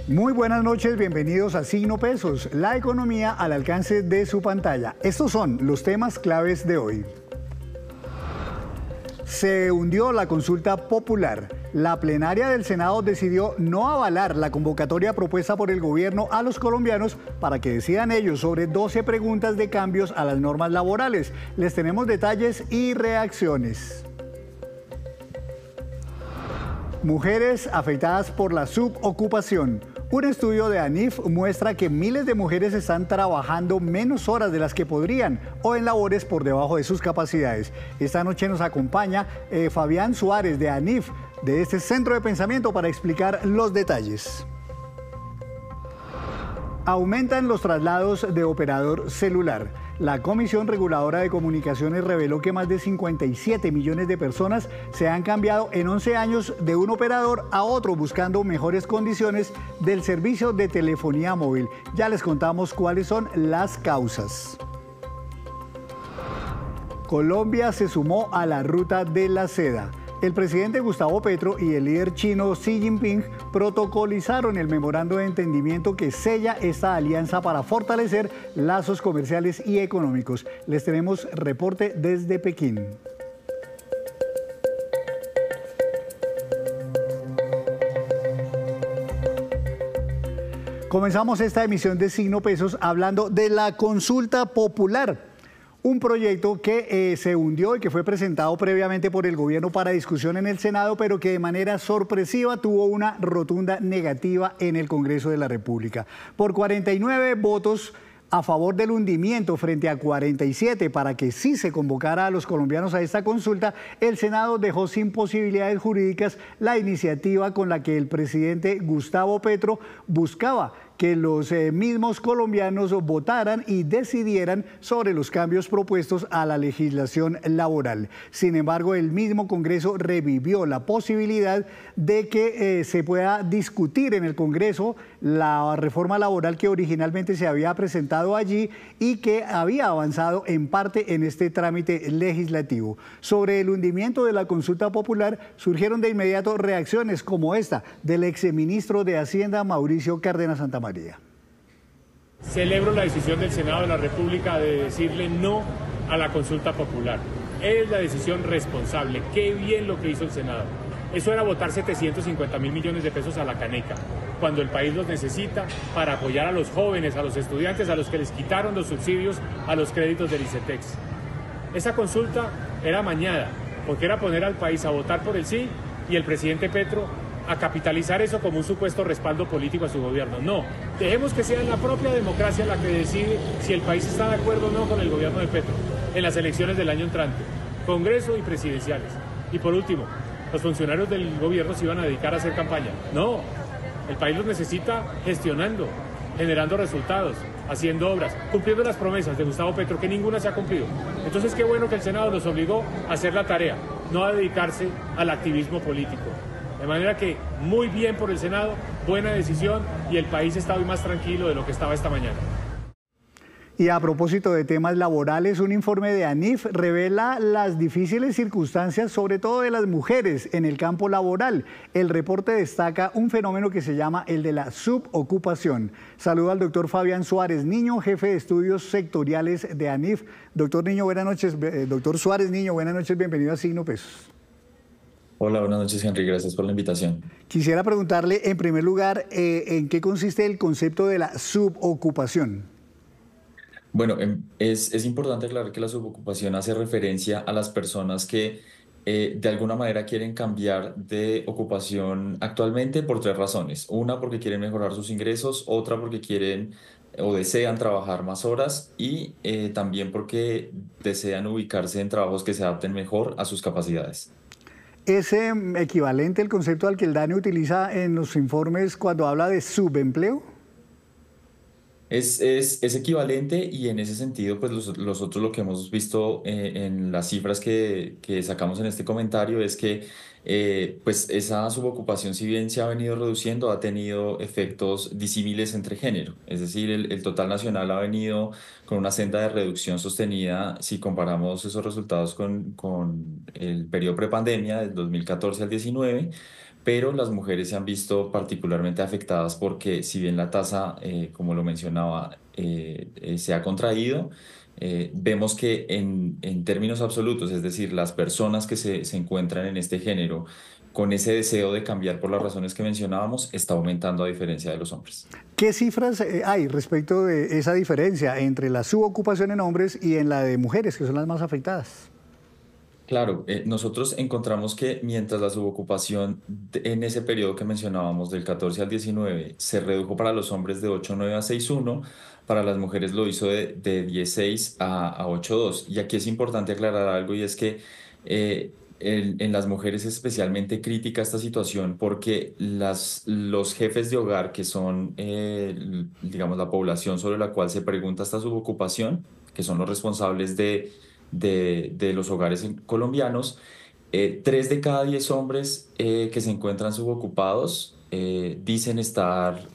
Muy buenas noches, bienvenidos a Signo Pesos, la economía al alcance de su pantalla. Estos son los temas claves de hoy. Se hundió la consulta popular. La plenaria del Senado decidió no avalar la convocatoria propuesta por el gobierno a los colombianos para que decidan ellos sobre 12 preguntas de cambios a las normas laborales. Les tenemos detalles y reacciones. Mujeres afectadas por la subocupación. Un estudio de ANIF muestra que miles de mujeres están trabajando menos horas de las que podrían o en labores por debajo de sus capacidades. Esta noche nos acompaña Fabián Suárez de ANIF, de este centro de pensamiento, para explicar los detalles. Aumentan los traslados de operador celular. La Comisión Reguladora de Comunicaciones reveló que más de 57 millones de personas se han cambiado en 11 años de un operador a otro buscando mejores condiciones del servicio de telefonía móvil. Ya les contamos cuáles son las causas. Colombia se sumó a la ruta de la seda. El presidente Gustavo Petro y el líder chino Xi Jinping protocolizaron el memorando de entendimiento que sella esta alianza para fortalecer lazos comerciales y económicos. Les tenemos reporte desde Pekín. Comenzamos esta emisión de Signo Pesos hablando de la consulta popular. Un proyecto que se hundió y que fue presentado previamente por el gobierno para discusión en el Senado, pero que de manera sorpresiva tuvo una rotunda negativa en el Congreso de la República. Por 49 votos a favor del hundimiento frente a 47 para que sí se convocara a los colombianos a esta consulta, el Senado dejó sin posibilidades jurídicas la iniciativa con la que el presidente Gustavo Petro buscaba que los mismos colombianos votaran y decidieran sobre los cambios propuestos a la legislación laboral. Sin embargo, el mismo Congreso revivió la posibilidad de que se pueda discutir en el Congreso la reforma laboral que originalmente se había presentado allí y que había avanzado en parte en este trámite legislativo. Sobre el hundimiento de la consulta popular surgieron de inmediato reacciones como esta del exministro de Hacienda, Mauricio Cárdenas Santamaría. Celebro la decisión del Senado de la República de decirle no a la consulta popular. Es la decisión responsable. Qué bien lo que hizo el Senado. Eso era votar 750.000 millones de pesos a la caneca, cuando el país los necesita para apoyar a los jóvenes, a los estudiantes, a los que les quitaron los subsidios a los créditos del ICETEX. Esa consulta era amañada, porque era poner al país a votar por el sí y el presidente Petro a capitalizar eso como un supuesto respaldo político a su gobierno. No, dejemos que sea la propia democracia la que decide si el país está de acuerdo o no con el gobierno de Petro en las elecciones del año entrante, Congreso y presidenciales. Y por último, los funcionarios del gobierno se iban a dedicar a hacer campaña. No, el país los necesita gestionando, generando resultados, haciendo obras, cumpliendo las promesas de Gustavo Petro, que ninguna se ha cumplido. Entonces, qué bueno que el Senado los obligó a hacer la tarea, no a dedicarse al activismo político. De manera que muy bien por el Senado, buena decisión, y el país está hoy más tranquilo de lo que estaba esta mañana. Y a propósito de temas laborales, un informe de ANIF revela las difíciles circunstancias, sobre todo de las mujeres, en el campo laboral. El reporte destaca un fenómeno que se llama el de la subocupación. Saludo al doctor Fabián Suárez Niño, jefe de estudios sectoriales de ANIF. Doctor Niño, buenas noches. Doctor Suárez Niño, buenas noches. Bienvenido a Signo Pesos. Hola, buenas noches, Henry. Gracias por la invitación. Quisiera preguntarle, en primer lugar, ¿en qué consiste el concepto de la subocupación? Bueno, es importante aclarar que la subocupación hace referencia a las personas que de alguna manera quieren cambiar de ocupación actualmente por tres razones. Una, porque quieren mejorar sus ingresos; otra, porque quieren o desean trabajar más horas; y también porque desean ubicarse en trabajos que se adapten mejor a sus capacidades. ¿Es equivalente el concepto al que el DANE utiliza en los informes cuando habla de subempleo? Es equivalente, y en ese sentido, pues nosotros lo que hemos visto en las cifras que sacamos en este comentario es que pues esa subocupación, si bien se ha venido reduciendo, ha tenido efectos disímiles entre género. Es decir, el total nacional ha venido con una senda de reducción sostenida si comparamos esos resultados con el periodo prepandemia del 2014 al 19, pero las mujeres se han visto particularmente afectadas porque si bien la tasa, como lo mencionaba, se ha contraído, vemos que en términos absolutos, es decir, las personas que se encuentran en este género con ese deseo de cambiar por las razones que mencionábamos, está aumentando a diferencia de los hombres. ¿Qué cifras hay respecto de esa diferencia entre la subocupación en hombres y en la de mujeres, que son las más afectadas? Claro, nosotros encontramos que mientras la subocupación en ese periodo que mencionábamos, del 14 al 19, se redujo para los hombres de 8,9 a 6,1, para las mujeres lo hizo de 16 a 8,2. Y aquí es importante aclarar algo y es que en las mujeres es especialmente crítica esta situación porque los jefes de hogar, que son, digamos, la población sobre la cual se pregunta esta subocupación, que son los responsables de los hogares colombianos, 3 de cada 10 hombres que se encuentran subocupados dicen estar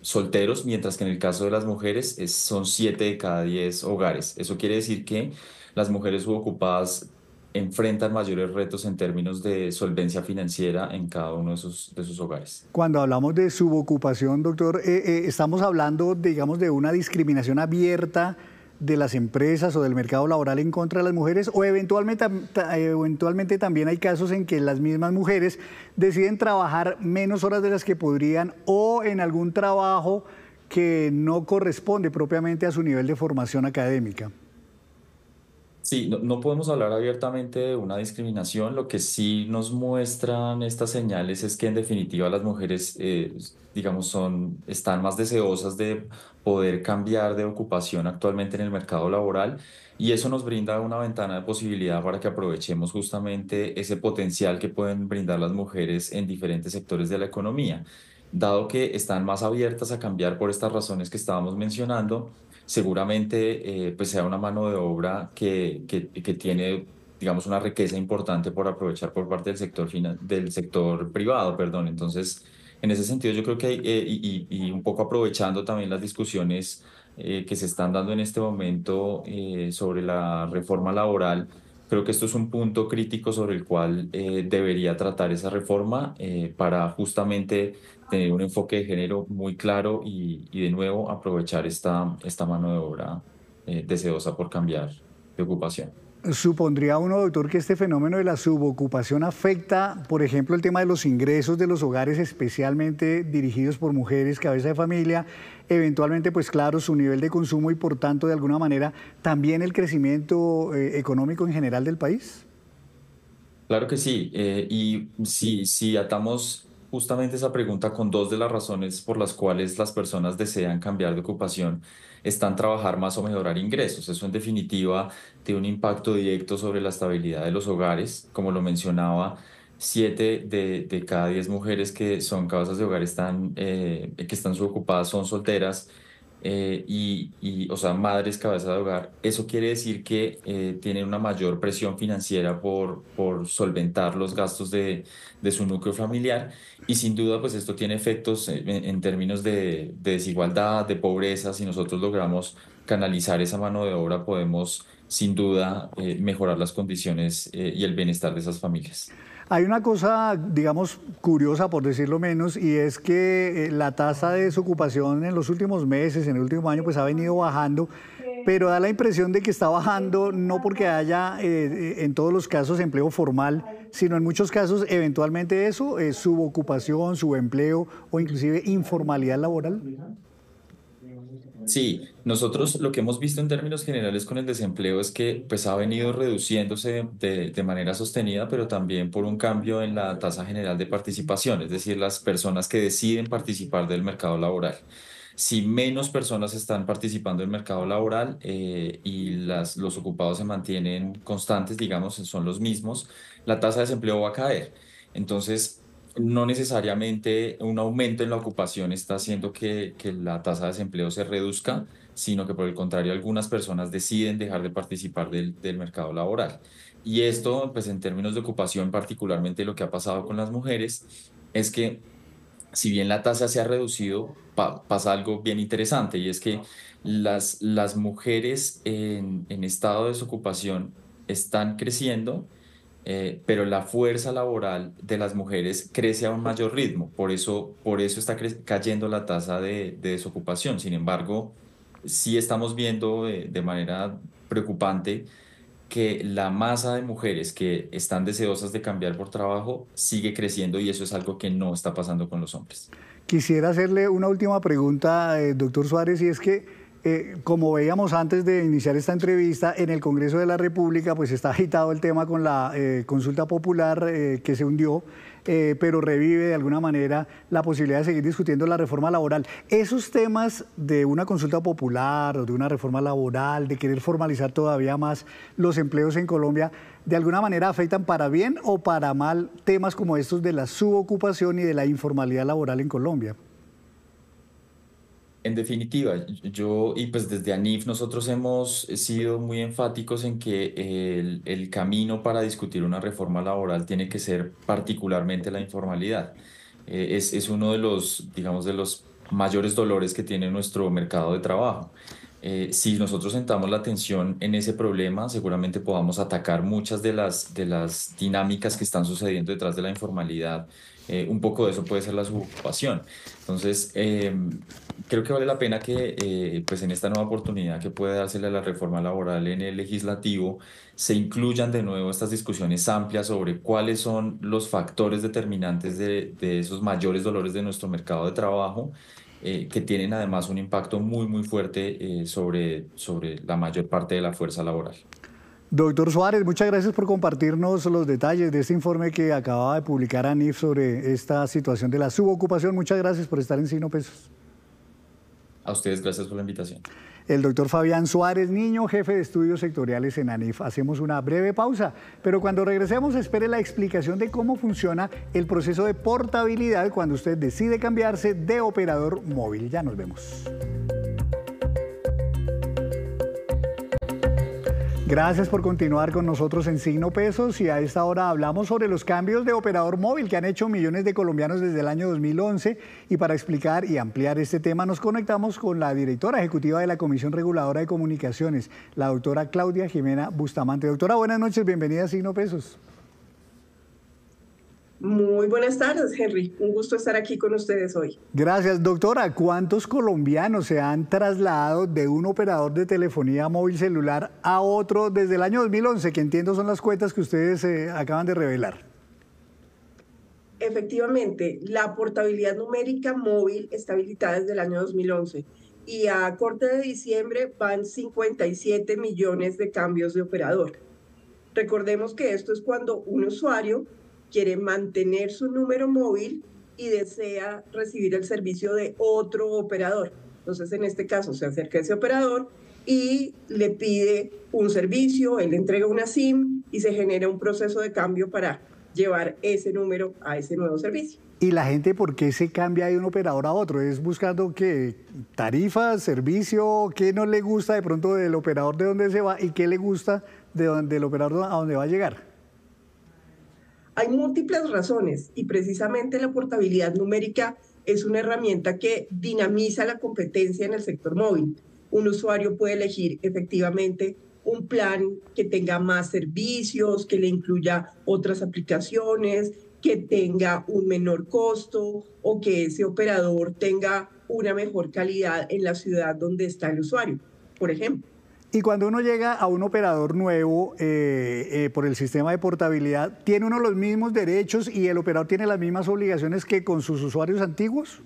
solteros, mientras que en el caso de las mujeres son 7 de cada 10 hogares. Eso quiere decir que las mujeres subocupadas enfrentan mayores retos en términos de solvencia financiera en cada uno de sus hogares. Cuando hablamos de subocupación, doctor, estamos hablando, digamos, de una discriminación abierta de las empresas o del mercado laboral en contra de las mujeres, o eventualmente también hay casos en que las mismas mujeres deciden trabajar menos horas de las que podrían o en algún trabajo que no corresponde propiamente a su nivel de formación académica. Sí, no podemos hablar abiertamente de una discriminación. Lo que sí nos muestran estas señales es que en definitiva las mujeres, digamos, están más deseosas de poder cambiar de ocupación actualmente en el mercado laboral y eso nos brinda una ventana de posibilidad para que aprovechemos justamente ese potencial que pueden brindar las mujeres en diferentes sectores de la economía. Dado que están más abiertas a cambiar por estas razones que estábamos mencionando, seguramente pues sea una mano de obra que tiene, digamos, una riqueza importante por aprovechar por parte del sector privado, perdón. Entonces, en ese sentido, yo creo que hay, y un poco aprovechando también las discusiones que se están dando en este momento sobre la reforma laboral, creo que esto es un punto crítico sobre el cual debería tratar esa reforma para justamente tener un enfoque de género muy claro y de nuevo aprovechar esta mano de obra deseosa por cambiar de ocupación. ¿Supondría uno, doctor, que este fenómeno de la subocupación afecta, por ejemplo, el tema de los ingresos de los hogares, especialmente dirigidos por mujeres, cabeza de familia, eventualmente, pues claro, su nivel de consumo y, por tanto, de alguna manera, también el crecimiento económico en general del país? Claro que sí, y si atamos justamente esa pregunta con dos de las razones por las cuales las personas desean cambiar de ocupación, están trabajar más o mejorar ingresos. Eso en definitiva tiene un impacto directo sobre la estabilidad de los hogares. Como lo mencionaba, 7 de cada 10 mujeres que son cabezas de hogar que están subocupadas son solteras o sea, madres cabeza de hogar. Eso quiere decir que tienen una mayor presión financiera por solventar los gastos de su núcleo familiar y sin duda pues esto tiene efectos en términos de desigualdad, de pobreza. Si nosotros logramos canalizar esa mano de obra, podemos sin duda mejorar las condiciones y el bienestar de esas familias. Hay una cosa, digamos, curiosa, por decirlo menos, y es que la tasa de desocupación en los últimos meses, en el último año, pues ha venido bajando, pero da la impresión de que está bajando no porque haya en todos los casos empleo formal, sino en muchos casos eventualmente eso, subocupación, subempleo o inclusive informalidad laboral. Sí, nosotros lo que hemos visto en términos generales con el desempleo es que pues ha venido reduciéndose de manera sostenida, pero también por un cambio en la tasa general de participación, es decir, las personas que deciden participar del mercado laboral. Si menos personas están participando del mercado laboral y los ocupados se mantienen constantes, digamos, son los mismos, la tasa de desempleo va a caer. Entonces, no necesariamente un aumento en la ocupación está haciendo que la tasa de desempleo se reduzca, sino que por el contrario, algunas personas deciden dejar de participar del mercado laboral. Y esto, pues en términos de ocupación, particularmente lo que ha pasado con las mujeres, es que si bien la tasa se ha reducido, pasa algo bien interesante y es que las mujeres en estado de desocupación están creciendo pero la fuerza laboral de las mujeres crece a un mayor ritmo, por eso está cayendo la tasa de desocupación. Sin embargo, sí estamos viendo de manera preocupante que la masa de mujeres que están deseosas de cambiar por trabajo sigue creciendo y eso es algo que no está pasando con los hombres. Quisiera hacerle una última pregunta, doctor Suárez, y es que, como veíamos antes de iniciar esta entrevista, en el Congreso de la República pues está agitado el tema con la consulta popular que se hundió, pero revive de alguna manera la posibilidad de seguir discutiendo la reforma laboral. Esos temas de una consulta popular o de una reforma laboral, de querer formalizar todavía más los empleos en Colombia, ¿de alguna manera afectan para bien o para mal temas como estos de la subocupación y de la informalidad laboral en Colombia? En definitiva, y pues desde ANIF nosotros hemos sido muy enfáticos en que el camino para discutir una reforma laboral tiene que ser particularmente la informalidad. Es uno de los, digamos, de los mayores dolores que tiene nuestro mercado de trabajo. Si nosotros centramos la atención en ese problema, seguramente podamos atacar muchas de las dinámicas que están sucediendo detrás de la informalidad. Un poco de eso puede ser la subocupación. Entonces, creo que vale la pena que pues en esta nueva oportunidad que puede dársele a la reforma laboral en el legislativo, se incluyan de nuevo estas discusiones amplias sobre cuáles son los factores determinantes de esos mayores dolores de nuestro mercado de trabajo, que tienen además un impacto muy, muy fuerte sobre la mayor parte de la fuerza laboral. Doctor Suárez, muchas gracias por compartirnos los detalles de este informe que acababa de publicar ANIF sobre esta situación de la subocupación. Muchas gracias por estar en Signo Pesos. A ustedes, gracias por la invitación. El doctor Fabián Suárez Niño, jefe de estudios sectoriales en ANIF. Hacemos una breve pausa, pero cuando regresemos espere la explicación de cómo funciona el proceso de portabilidad cuando usted decide cambiarse de operador móvil. Ya nos vemos. Gracias por continuar con nosotros en Signo Pesos y a esta hora hablamos sobre los cambios de operador móvil que han hecho millones de colombianos desde el año 2011 y para explicar y ampliar este tema nos conectamos con la directora ejecutiva de la Comisión Reguladora de Comunicaciones, la doctora Claudia Jimena Bustamante. Doctora, buenas noches, bienvenida a Signo Pesos. Muy buenas tardes, Henry. Un gusto estar aquí con ustedes hoy. Gracias, doctora. ¿Cuántos colombianos se han trasladado de un operador de telefonía móvil celular a otro desde el año 2011, que entiendo son las cuentas que ustedes acaban de revelar? Efectivamente, la portabilidad numérica móvil está habilitada desde el año 2011 y a corte de diciembre van 57 millones de cambios de operador. Recordemos que esto es cuando un usuario quiere mantener su número móvil y desea recibir el servicio de otro operador. Entonces, en este caso, se acerca a ese operador y le pide un servicio, él le entrega una SIM y se genera un proceso de cambio para llevar ese número a ese nuevo servicio. ¿Y la gente por qué se cambia de un operador a otro? ¿Es buscando qué tarifas, servicio? ¿Qué no le gusta de pronto del operador de donde se va y qué le gusta del operador a donde va a llegar? Hay múltiples razones y precisamente la portabilidad numérica es una herramienta que dinamiza la competencia en el sector móvil. Un usuario puede elegir efectivamente un plan que tenga más servicios, que le incluya otras aplicaciones, que tenga un menor costo o que ese operador tenga una mejor calidad en la ciudad donde está el usuario, por ejemplo. Y cuando uno llega a un operador nuevo por el sistema de portabilidad, ¿tiene uno los mismos derechos y el operador tiene las mismas obligaciones que con sus usuarios antiguos?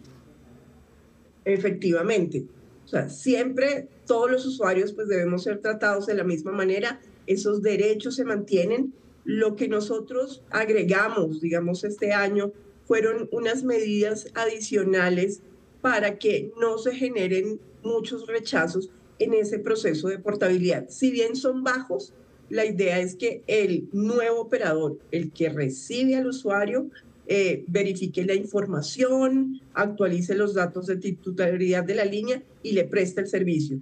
Efectivamente. O sea, siempre todos los usuarios pues debemos ser tratados de la misma manera. Esos derechos se mantienen. Lo que nosotros agregamos, digamos, este año fueron unas medidas adicionales para que no se generen muchos rechazos en ese proceso de portabilidad. Si bien son bajos, la idea es que el nuevo operador, el que recibe al usuario, verifique la información, actualice los datos de titularidad de la línea y le preste el servicio.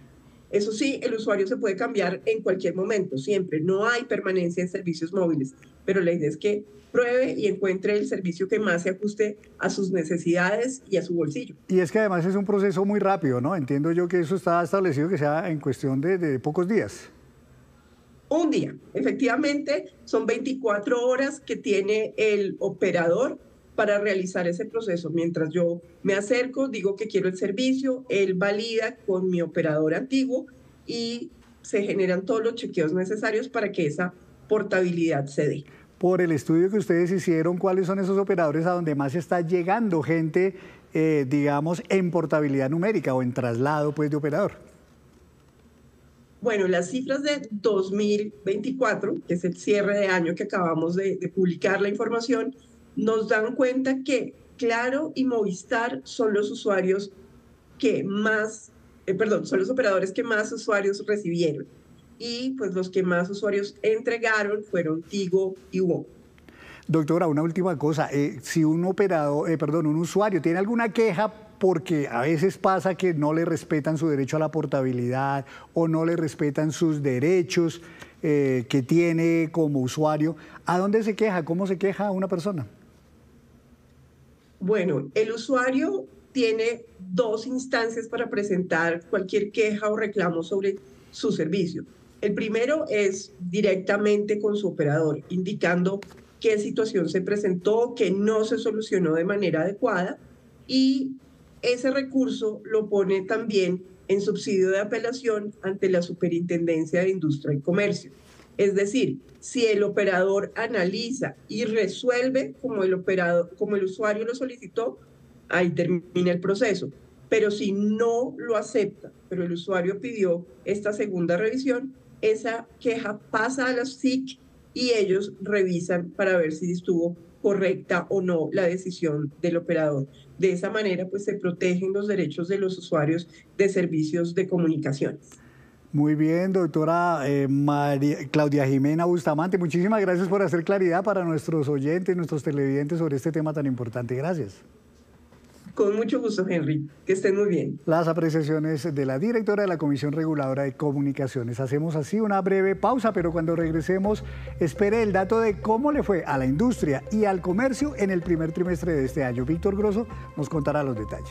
Eso sí, el usuario se puede cambiar en cualquier momento, siempre. No hay permanencia en servicios móviles, pero la idea es que pruebe y encuentre el servicio que más se ajuste a sus necesidades y a su bolsillo. Y es que además es un proceso muy rápido, ¿no? Entiendo yo que eso está establecido que sea en cuestión de pocos días. Un día, efectivamente, son 24 horas que tiene el operador para realizar ese proceso. Mientras yo me acerco, digo que quiero el servicio, él valida con mi operador antiguo y se generan todos los chequeos necesarios para que esa portabilidad se dé. Por el estudio que ustedes hicieron, ¿cuáles son esos operadores a donde más está llegando gente, digamos, en portabilidad numérica o en traslado, pues, de operador? Bueno, las cifras de 2024, que es el cierre de año que acabamos de publicar la información, nos dan cuenta que Claro y Movistar son los usuarios que más, son los operadores que más usuarios recibieron. Y pues los que más usuarios entregaron fueron Tigo y WOM. Doctora, una última cosa. Si un un usuario tiene alguna queja, porque a veces pasa que no le respetan su derecho a la portabilidad o no le respetan sus derechos que tiene como usuario, ¿a dónde se queja? ¿Cómo se queja una persona? Bueno, el usuario tiene dos instancias para presentar cualquier queja o reclamo sobre su servicio. El primero es directamente con su operador, indicando qué situación se presentó, que no se solucionó de manera adecuada, y ese recurso lo pone también en subsidio de apelación ante la Superintendencia de Industria y Comercio. Es decir, si el operador analiza y resuelve como el usuario lo solicitó, ahí termina el proceso. Pero si no lo acepta, pero el usuario pidió esta segunda revisión, esa queja pasa a la SIC y ellos revisan para ver si estuvo correcta o no la decisión del operador. De esa manera, pues se protegen los derechos de los usuarios de servicios de comunicaciones. Muy bien, doctora Claudia Jimena Bustamante, muchísimas gracias por hacer claridad para nuestros oyentes, nuestros televidentes sobre este tema tan importante. Gracias. Con mucho gusto, Henry. Que estén muy bien. Las apreciaciones de la directora de la Comisión Reguladora de Comunicaciones. Hacemos así una breve pausa, pero cuando regresemos, espere el dato de cómo le fue a la industria y al comercio en el primer trimestre de este año. Víctor Grosso nos contará los detalles.